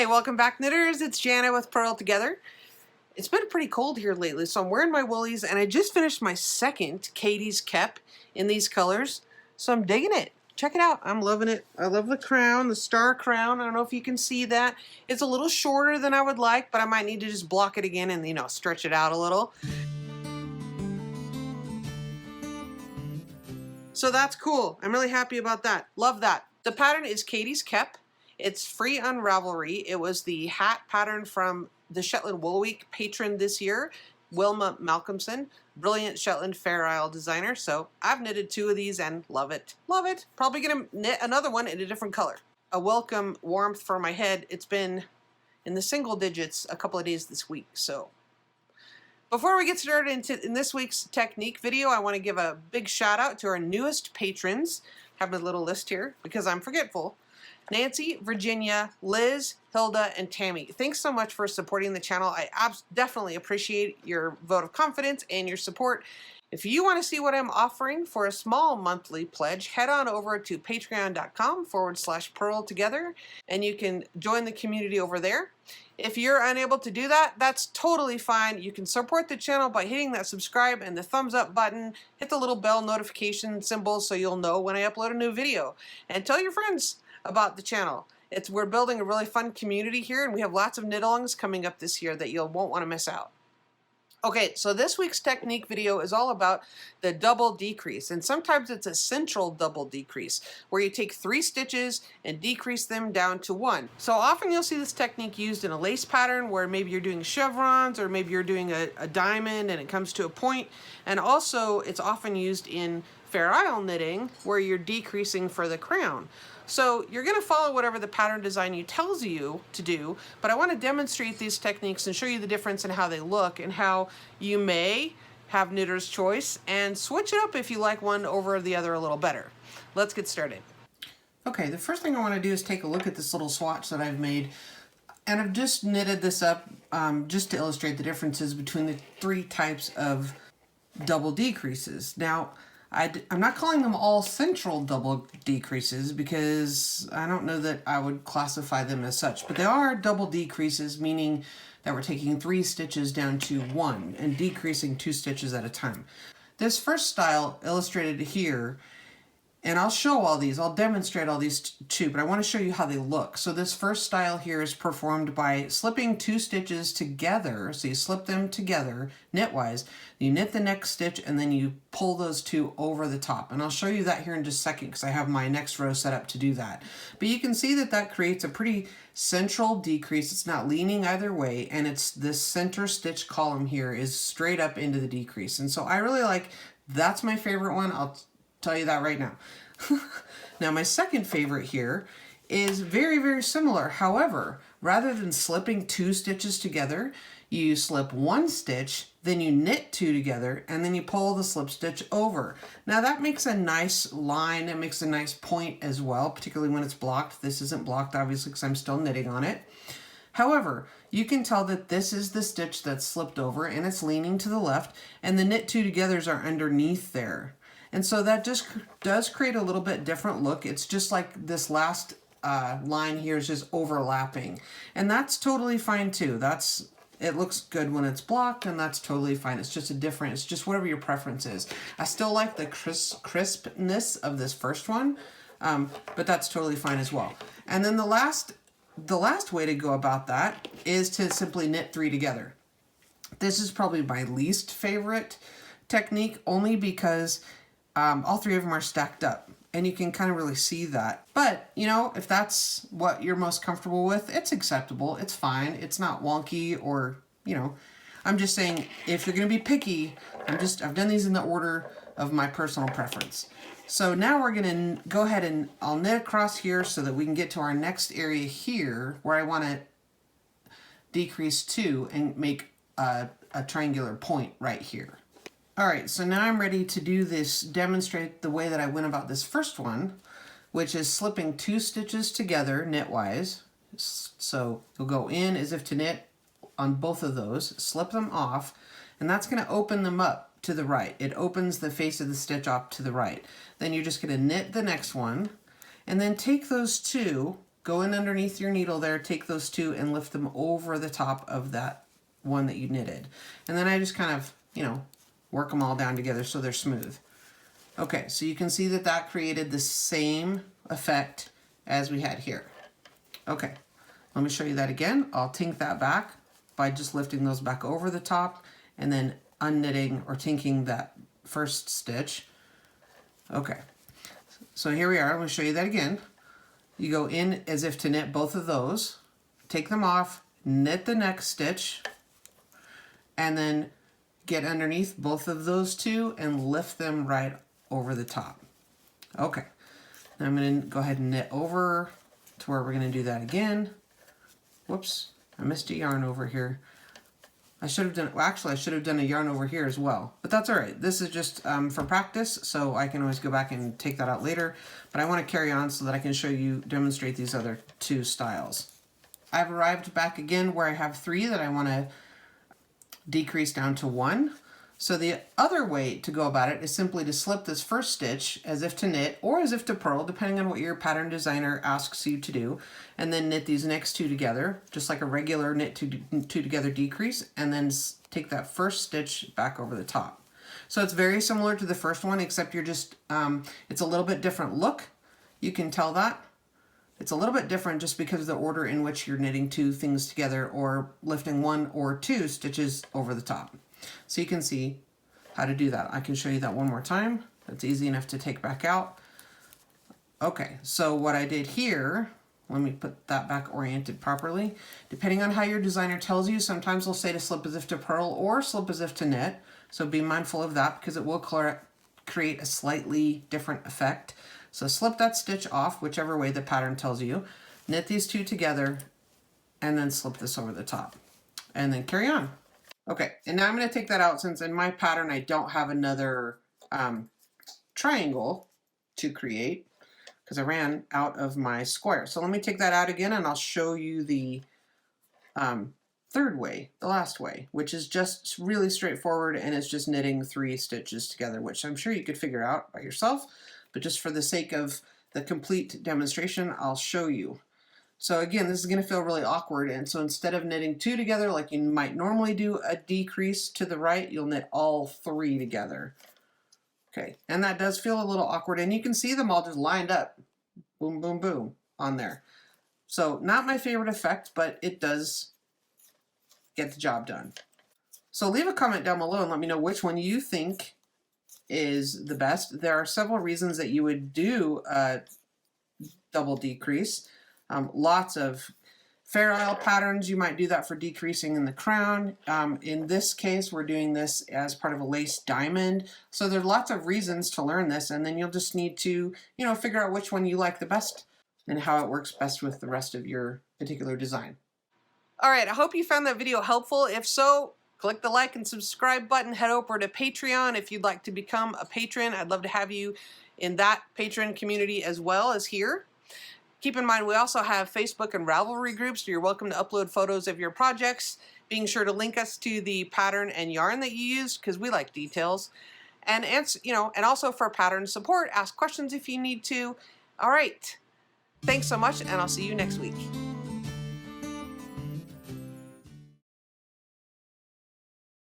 Hi, welcome back knitters. It's Jana with Purl Together. It's been pretty cold here lately, so I'm wearing my woolies and I just finished my second Katie's Kep in these colors. So I'm digging it. Check it out. I'm loving it. I love the crown, the star crown. I don't know if you can see that. It's a little shorter than I would like, but I might need to just block it again and, stretch it out a little. So that's cool. I'm really happy about that. Love that. The pattern is Katie's Kep. It's free on Ravelry. It was the hat pattern from the Shetland Wool Week patron this year, Wilma Malcolmson, brilliant Shetland Fair Isle designer. So I've knitted 2 of these and love it. Love it. Probably gonna knit another one in a different color. A welcome warmth for my head. It's been in the single digits a couple of days this week. So before we get started in this week's technique video, I want to give a big shout out to our newest patrons. I have a little list here because I'm forgetful. Nancy, Virginia, Liz, Hilda, and Tammy. Thanks so much for supporting the channel. I definitely appreciate your vote of confidence and your support. If you want to see what I'm offering for a small monthly pledge, head on over to patreon.com/purltogether and you can join the community over there. If you're unable to do that, that's totally fine. You can support the channel by hitting that subscribe and the thumbs up button. Hit the little bell notification symbol so you'll know when I upload a new video. And tell your friends about the channel. We're building a really fun community here, and we have lots of knit-alongs coming up this year that you won't want to miss out. Okay, so this week's technique video is all about the double decrease, and sometimes it's a central double decrease where you take 3 stitches and decrease them down to 1. So often you'll see this technique used in a lace pattern where maybe you're doing chevrons or maybe you're doing a diamond and it comes to a point, and also it's often used in Fair Isle knitting where you're decreasing for the crown. So you're going to follow whatever the pattern design tells you to do, but I want to demonstrate these techniques and show you the difference in how they look and how you may have knitter's choice and switch it up if you like one over the other a little better. Let's get started. Okay, the first thing I want to do is take a look at this little swatch that I've made, and I've just knitted this up just to illustrate the differences between the 3 types of double decreases. Now, I'm not calling them all central double decreases because I don't know that I would classify them as such, but they are double decreases, meaning that we're taking 3 stitches down to 1 and decreasing 2 stitches at a time. This first style illustrated here, and I'll show all these, I'll demonstrate all these too, but I want to show you how they look. So this first style here is performed by slipping 2 stitches together. So you slip them together knitwise, you knit the next stitch, and then you pull those 2 over the top. And I'll show you that here in just a second because I have my next row set up to do that. But you can see that that creates a pretty central decrease. It's not leaning either way, and it's this center stitch column here is straight up into the decrease. And so I really like, that's my favorite one. I'll tell you that right now. Now my second favorite here is very, very similar. However, rather than slipping 2 stitches together, you slip 1 stitch, then you knit 2 together, and then you pull the slip stitch over. Now that makes a nice line, it makes a nice point as well, particularly when it's blocked. This isn't blocked obviously because I'm still knitting on it. However, you can tell that this is the stitch that's slipped over and it's leaning to the left, and the knit 2 togethers are underneath there. And so that just does create a little bit different look. It's just like this last line here is just overlapping. And that's totally fine too. It looks good when it's blocked, and that's totally fine. It's just it's just whatever your preference is. I still like the crispness of this first one, but that's totally fine as well. And then the last way to go about that is to simply knit 3 together. This is probably my least favorite technique, only because all 3 of them are stacked up, and you can kind of really see that. But, if that's what you're most comfortable with, it's acceptable, it's fine, it's not wonky or, I'm just saying if you're going to be picky, I've done these in the order of my personal preference. So now we're going to go ahead and I'll knit across here so that we can get to our next area here where I want to decrease 2 and make a triangular point right here. All right, so now I'm ready to do this, demonstrate the way that I went about this first one, which is slipping 2 stitches together knitwise. So you'll go in as if to knit on both of those, slip them off, and that's going to open them up to the right. It opens the face of the stitch off to the right. Then you're just going to knit the next one, and then take those 2 go in underneath your needle there, take those two and lift them over the top of that one that you knitted. And then I just kind of, you know, work them all down together so they're smooth. Okay, so you can see that that created the same effect as we had here. Okay, let me show you that again. I'll tink that back by just lifting those back over the top and then unknitting or tinking that first stitch. Okay, so here we are. I'm going to show you that again. You go in as if to knit both of those, take them off, knit the next stitch, and then get underneath both of those two and lift them right over the top. Okay, now I'm going to go ahead and knit over to where we're going to do that again. Whoops, I missed a yarn over here. I should have done, well, actually I should have done a yarn over here as well, but that's all right. This is just for practice, so I can always go back and take that out later, but I want to carry on so that I can show you, demonstrate these other two styles. I've arrived back again where I have 3 that I want to decrease down to 1. So the other way to go about it is simply to slip this first stitch as if to knit or as if to purl, depending on what your pattern designer asks you to do, and then knit these next 2 together, just like a regular knit two together decrease, and then take that first stitch back over the top. So it's very similar to the first one, except you're just, it's a little bit different look. You can tell that. It's a little bit different just because of the order in which you're knitting 2 things together or lifting 1 or 2 stitches over the top. So you can see how to do that. I can show you that one more time. That's easy enough to take back out. Okay, so what I did here, let me put that back oriented properly. Depending on how your designer tells you, sometimes they'll say to slip as if to purl or slip as if to knit. So be mindful of that because it will create a slightly different effect. So slip that stitch off, whichever way the pattern tells you. Knit these 2 together and then slip this over the top. And then carry on. Okay, and now I'm going to take that out since in my pattern I don't have another triangle to create because I ran out of my square. So let me take that out again and I'll show you the third way, the last way, which is just really straightforward and it's just knitting 3 stitches together, which I'm sure you could figure out by yourself, but just for the sake of the complete demonstration, I'll show you. So again, this is going to feel really awkward, and so instead of knitting 2 together like you might normally do a decrease to the right, you'll knit all 3 together. Okay, and that does feel a little awkward, and you can see them all just lined up, boom, boom, boom, on there. So not my favorite effect, but it does get the job done. So leave a comment down below and let me know which one you think is the best. There are several reasons that you would do a double decrease. Lots of Fair Isle patterns, you might do that for decreasing in the crown. In this case, we're doing this as part of a lace diamond. So there's lots of reasons to learn this, and then you'll just need to, you know, figure out which one you like the best and how it works best with the rest of your particular design. All right, I hope you found that video helpful. If so, click the like and subscribe button. Head over to Patreon if you'd like to become a patron. I'd love to have you in that patron community as well as here. Keep in mind, we also have Facebook and Ravelry groups, so you're welcome to upload photos of your projects, being sure to link us to the pattern and yarn that you used, because we like details. And answer, you know, and also for pattern support, ask questions if you need to. All right. Thanks so much, and I'll see you next week.